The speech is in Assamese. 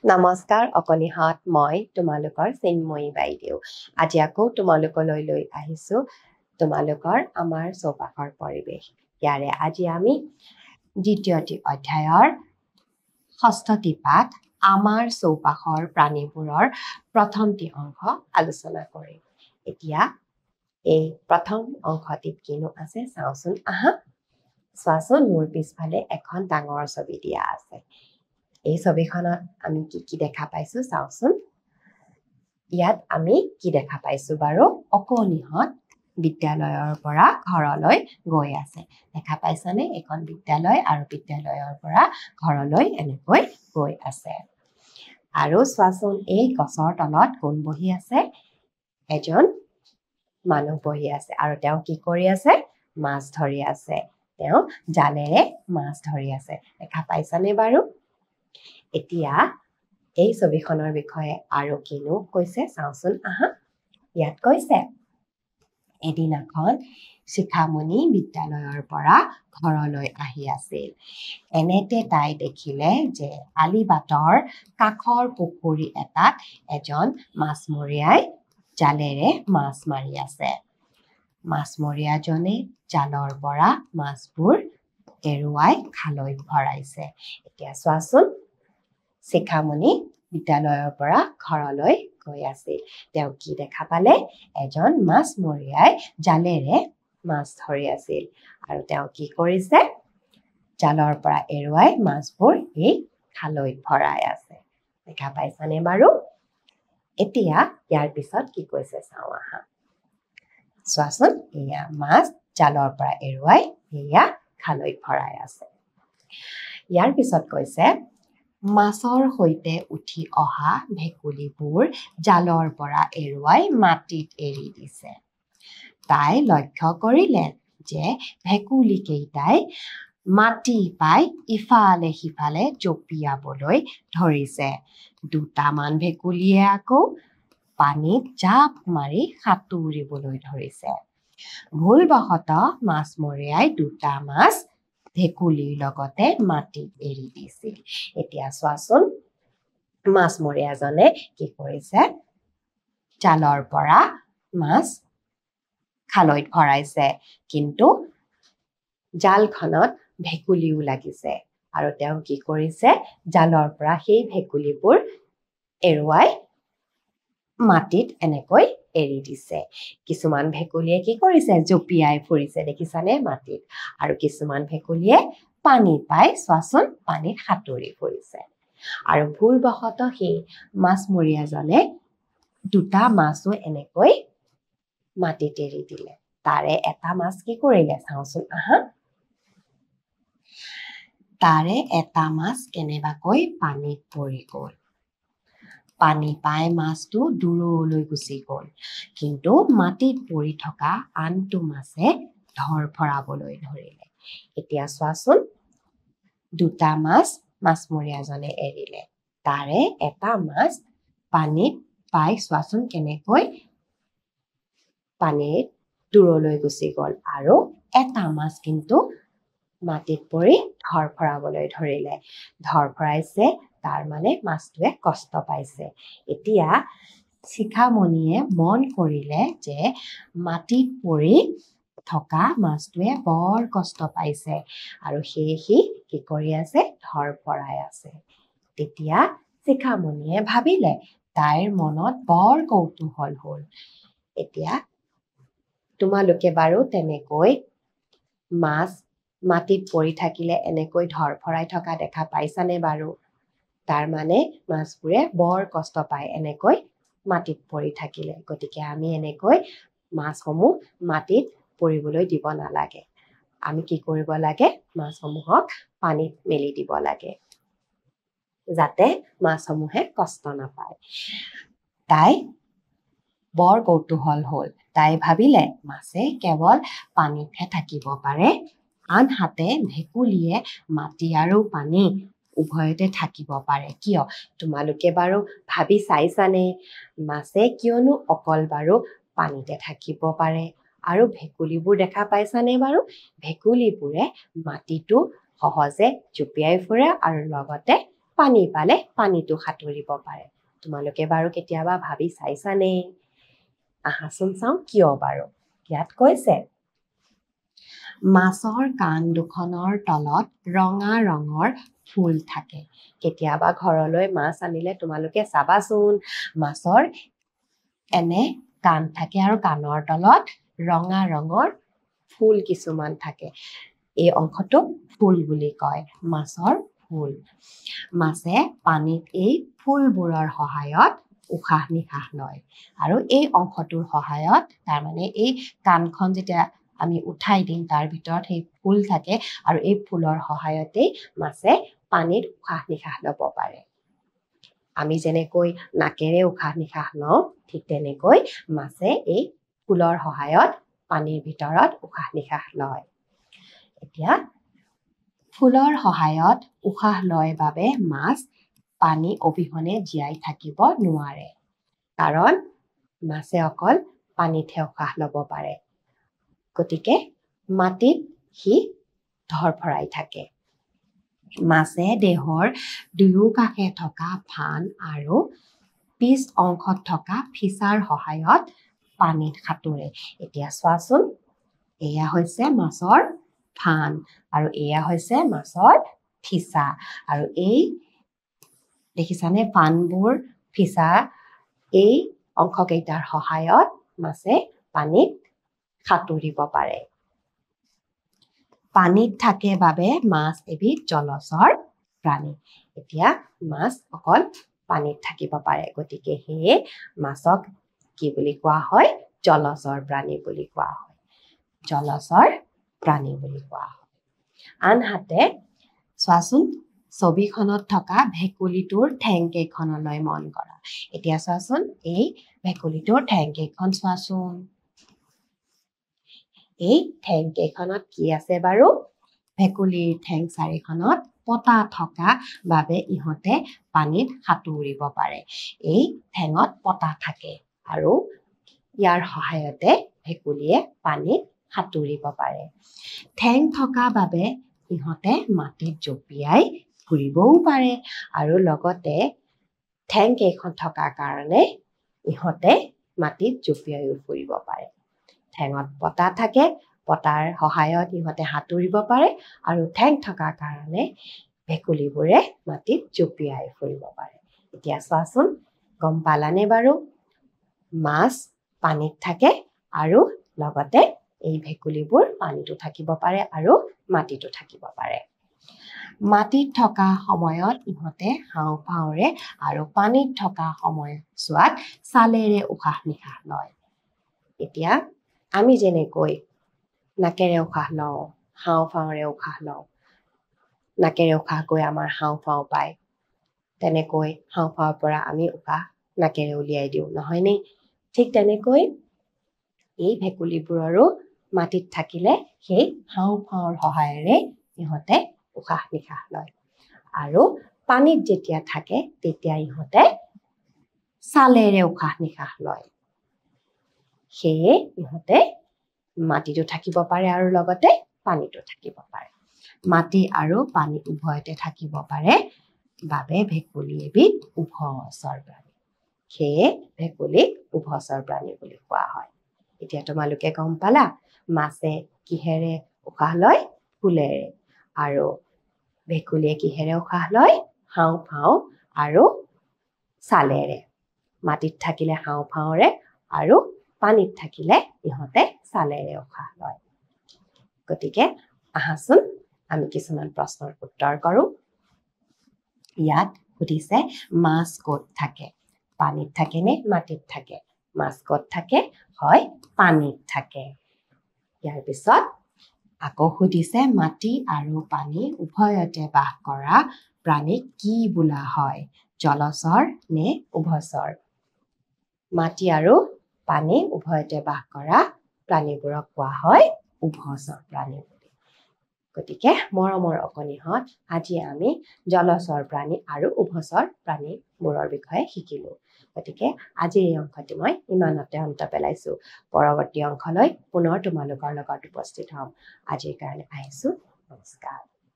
নমস্কাৰ অকনিহাত মই তোমালোকৰ চিন্ময়ী বাইদেউ আজি আকৌ তোমালোকলৈ লৈ আহিছো তোমালোকৰ আমাৰ চৌপাশৰ পৰিৱেশ ইয়াৰে আজি আমি দ্বিতীয়টি অধ্যায়ৰ ষষ্ঠটি পাঠ আমাৰ চৌপাশৰ প্ৰাণীবোৰৰ প্ৰথমটি অংশ আলোচনা কৰিম এতিয়া এই প্ৰথম অংশটিত কিনো আছে চাওচোন আহা চোৱাচোন মোৰ পিছফালে এখন ডাঙৰ ছবি দিয়া আছে এই ছবিখনত আমি কি দেখা পাইছো চাওচোন ইয়াত আমি কি দেখা পাইছো বাৰু অকনিহত বিদ্যালয়ৰ পৰা ঘৰলৈ গৈ আছে দেখা পাইছানে এখন বিদ্যালয় আৰু বিদ্যালয়ৰ পৰা ঘৰলৈ এনেকৈ গৈ আছে আৰু চোৱাচোন এই গছৰ তলত কোন বহি আছে এজন মানুহ বহি আছে আৰু তেওঁ কি কৰি আছে মাছ ধৰি আছে তেওঁ জালেৰে মাছ ধৰি আছে দেখা পাইছানে বাৰু এতিয়া এই ছবিখনৰ বিষয়ে আৰু কিনো কৈছে চাওচোন আহা ইয়াত কৈছে এদিনাখন শিখামণি বিদ্যালয়ৰ পৰা ঘৰলৈ আহি আছিল এনেতে তাই দেখিলে যে আলিবাটৰ কাষৰ পুখুৰী এটাত এজন মাছমৰীয়াই জালেৰে মাছ মাৰি আছে মাছমৰীয়াজনে জালৰ পৰা মাছবোৰ এৰুৱাই খালৈত ভৰাইছে এতিয়া চোৱাচোন শিখামণি বিদ্যালয়ৰ পৰা ঘৰলৈ গৈ আছিল তেওঁ কি দেখা পালে এজন মাছমৰীয়াই জালেৰে মাছ ধৰি আছিল আৰু তেওঁ কি কৰিছে জালৰ পৰা এৰুৱাই মাছবোৰ এই খালৈত ভৰাই আছে দেখা পাইছানে বাৰু এতিয়া ইয়াৰ পিছত কি কৈছে চাওঁ আহা চোৱাচোন এয়া মাছ জালৰ পৰা এৰুৱাই এয়া খালৈত ভৰাই আছে ইয়াৰ পিছত কৈছে মাছৰ সৈতে উঠি অহা ভেকুলীবোৰ জালৰ পৰা এৰুৱাই মাটিত এৰি দিছে তাই লক্ষ্য কৰিলে যে ভেকুলী কেইটাই মাটি পাই ইফালে সিফালে জঁপিয়াবলৈ ধৰিছে দুটামান ভেকুলীয়ে আকৌ পানীত জাপ মাৰি সাঁতুৰিবলৈ ধৰিছে ভুলবশতঃ মাছমৰীয়াই দুটা মাছ ভেকুলীৰ লগতে মাটিত এৰি দিছিল এতিয়া চোৱাচোন মাছমৰীয়াজনে কি কৰিছে জালৰ পৰা মাছ খালৈত ভৰাইছে কিন্তু জালখনত ভেকুলীও লাগিছে আৰু তেওঁ কি কৰিছে জালৰ পৰা সেই ভেকুলীবোৰ এৰুৱাই মাটিত এনেকৈ এৰি দিছে কিছুমান ভেকুলীয়ে কি কৰিছে জঁপিয়াই ফুৰিছে দেখিছানে মাটিত আৰু কিছুমান ভেকুলীয়ে পানী পাই চোৱাচোন পানীত সাঁতুৰি ফুৰিছে আৰু ভুলবশতঃ সেই মাছমৰীয়াজনে দুটা মাছো এনেকৈ মাটিত এৰি দিলে তাৰে এটা মাছ কি কৰিলে চাওচোন আহা তাৰে এটা মাছ কেনেবাকৈ পানীত পৰি গ'ল পানী পাই মাছটো দূৰলৈ গুচি গ'ল কিন্তু মাটিত পৰি থকা আনটো মাছে ধৰফৰাবলৈ ধৰিলে এতিয়া চোৱাচোন দুটা মাছ মাছমৰীয়াজনে এৰিলে তাৰে এটা মাছ পানীত পাই চোৱাচোন কেনেকৈ পানীত দূৰলৈ গুচি গ'ল আৰু এটা মাছ কিন্তু মাটিত পৰি ধৰফৰাবলৈ ধৰিলে ধৰফৰাইছে তাৰ মানে মাছটোৱে কষ্ট পাইছে এতিয়া শিখামণিয়ে মন কৰিলে যে মাটিত পৰি থকা মাছটোৱে বৰ কষ্ট পাইছে আৰু সেয়ে সি কি কৰি আছে ধৰফৰাই আছে তেতিয়া শিখামণিয়ে ভাবিলে তাইৰ মনত বৰ কৌতূহল হ'ল এতিয়া তোমালোকে বাৰু তেনেকৈ মাছ মাটিত পৰি থাকিলে এনেকৈ ধৰফৰাই থকা দেখা পাইছানে বাৰু তাৰ মানে মাছবোৰে বৰ কষ্ট পায় এনেকৈ মাটিত পৰি থাকিলে গতিকে আমি এনেকৈ মাছসমূহ মাটিত পৰিবলৈ দিব নালাগে আমি কি কৰিব লাগে মাছসমূহক পানীত মেলি দিব লাগে যাতে মাছসমূহে কষ্ট নাপায় তাই বৰ কৌতূহল হ'ল তাই ভাবিলে মাছে কেৱল পানীতহে থাকিব পাৰে আনহাতে ভেকুলীয়ে মাটি আৰু পানী উভয়তে থাকিব পাৰে কিয় তোমালোকে বাৰু ভাবি চাইছানে মাছে কিয়নো অকল বাৰু পানীতে থাকিব পাৰে আৰু ভেকুলীবোৰ দেখা পাইছানে বাৰু ভেকুলীবোৰে মাটিটো সহজে জঁপিয়াই ফুৰে আৰু লগতে পানী পালে পানীটো সাঁতুৰিব পাৰে তোমালোকে বাৰু কেতিয়াবা ভাবি চাইছানে আহাচোন চাওঁ কিয় বাৰু ইয়াত কৈছে মাছৰ কাণ দুখনৰ তলত ৰঙা ৰঙৰ ফুল থাকে কেতিয়াবা ঘৰলৈ মাছ আনিলে তোমালোকে চাবাচোন মাছৰ এনে কাণ থাকে আৰু কাণৰ তলত ৰঙা ৰঙৰ ফুল কিছুমান থাকে এই অংশটোক ফুল বুলি কয় মাছৰ ফুল মাছে পানীত এই ফুলবোৰৰ সহায়ত উশাহ নিশাহ লয় আৰু এই অংশটোৰ সহায়ত তাৰমানে এই কাণখন যেতিয়া আমি উঠাই দিম তাৰ ভিতৰত সেই ফুল থাকে আৰু এই ফুলৰ সহায়তেই মাছে পানীত উশাহ নিশাহ ল'ব পাৰে আমি যেনেকৈ নাকেৰে উশাহ নিশাহ লওঁ ঠিক তেনেকৈ মাছে এই ফুলৰ সহায়ত পানীৰ ভিতৰত উশাহ নিশাহ লয় এতিয়া ফুলৰ সহায়ত উশাহ লয় বাবে মাছ পানী অবিহনে জীয়াই থাকিব নোৱাৰে কাৰণ মাছে অকল পানীতহে উশাহ ল'ব পাৰে গতিকে মাটিত সি ধৰফৰাই থাকে মাছে দেহৰ দুয়োকাষে থকা ফান আৰু পিছ অংশত থকা ফিচাৰ সহায়ত পানীত সাঁতোৰে এতিয়া চোৱাচোন এয়া হৈছে মাছৰ ফান আৰু এয়া হৈছে মাছৰ ফিচা আৰু এই দেখিছানে ফানবোৰ ফিচা এই অংশকেইটাৰ সহায়ত মাছে পানীত সাঁতুৰিব পাৰে পানীত থাকে বাবে মাছ এবিধ জলচৰ প্ৰাণী এতিয়া মাছ অকল পানীত থাকিব পাৰে গতিকে সেয়ে মাছক কি বুলি কোৱা হয় জলচৰ প্ৰাণী বুলি কোৱা হয় জলচৰ প্ৰাণী বুলি কোৱা হয় আনহাতে চোৱাচোন ছবিখনত থকা ভেকুলীটোৰ ঠেংকেইখনলৈ মন কৰা এতিয়া চোৱাচোন এই ভেকুলীটোৰ ঠেংকেইখন চোৱাচোন এই ঠেংকেইখনত কি আছে বাৰু ভেকুলীৰ ঠেং চাৰিখনত পতা থকা বাবে ইহঁতে পানীত সাঁতুৰিব পাৰে এই ঠেঙত পতা থাকে আৰু ইয়াৰ সহায়তে ভেকুলীয়ে পানীত সাঁতুৰিব পাৰে ঠেং থকা বাবে ইহঁতে মাটিত জঁপিয়াই ফুৰিবও পাৰে আৰু লগতে ঠেং কেইখন থকা কাৰণে ইহঁতে মাটিত জঁপিয়াইও ফুৰিব পাৰে ঠেঙত পতা থাকে পতাৰ সহায়ত ইহঁতে সাঁতুৰিব পাৰে আৰু ঠেং থকা কাৰণে ভেকুলীবোৰে মাটিত জঁপিয়াই ফুৰিব পাৰে এতিয়া চোৱাচোন গম পালানে বাৰু মাছ পানীত থাকে আৰু লগতে এই ভেকুলীবোৰ পানীতো থাকিব পাৰে আৰু মাটিতো থাকিব পাৰে মাটিত থকা সময়ত ইহঁতে হাওঁফাওঁৰে আৰু পানীত থকা সময়ছোৱাত ছালেৰে উশাহ নিশাহ লয় এতিয়া আমি যেনেকৈ নাকেৰে উশাহ লওঁ হাওঁফাওঁৰে উশাহ লওঁ নাকেৰে উশাহ গৈ আমাৰ হাওঁফাওঁ পায় তেনেকৈ হাওঁফাওঁৰ পৰা আমি উশাহ নাকেৰে উলিয়াই দিওঁ নহয়নে ঠিক তেনেকৈ এই ভেকুলীবোৰৰো মাটিত থাকিলে সেই হাওঁফাওঁৰ সহায়েৰে ইহঁতে উশাহ নিশাহ লয় আৰু পানীত যেতিয়া থাকে তেতিয়া ইহঁতে ছালেৰে উশাহ নিশাহ লয় সেয়ে ইহঁতে মাটিতো থাকিব পাৰে আৰু লগতে পানীতো থাকিব পাৰে মাটি আৰু পানী উভয়তে থাকিব পাৰে বাবে ভেকুলী এবিধ উভচৰ প্ৰাণী সেয়ে ভেকুলীক উভচৰ প্ৰাণী বুলি কোৱা হয় এতিয়া তোমালোকে গম পালা মাছে কিহেৰে উশাহ লয় ফুলেৰে আৰু ভেকুলীয়ে কিহেৰে উশাহ লয় হাওঁফাওঁ আৰু ছালেৰে মাটিত থাকিলে হাওঁফাওঁৰে আৰু পানীত থাকিলে ইহঁতে ছালেৰে উশাহ লয় গতিকে আহাচোন আমি কিছুমান প্ৰশ্নৰ উত্তৰ কৰোঁ ইয়াত সুধিছে মাছ ক'ত থাকে পানীত থাকে নে মাটিত থাকে মাছ ক'ত থাকে হয় পানীত থাকে ইয়াৰ পিছত আকৌ সুধিছে মাটি আৰু পানী উভয়তে বাস কৰা প্ৰাণীক কি বোলা হয় জলচৰ নে উভচৰ মাটি আৰু পানী উভয়তে বাস কৰা প্ৰাণীবোৰক কোৱা হয় উভচৰ প্ৰাণী বুলি গতিকে মৰমৰ অকণিহঁত আজি আমি জলচৰ প্ৰাণী আৰু উভচৰ প্ৰাণীবোৰৰ বিষয়ে শিকিলো গতিকে আজিৰ এই অংশটি মই ইমানতে অন্ত পেলাইছো পৰৱৰ্তী অংশলৈ পুনৰ তোমালোকৰ লগত উপস্থিত হ'ম আজিৰ কাৰণে আহিছো নমস্কাৰ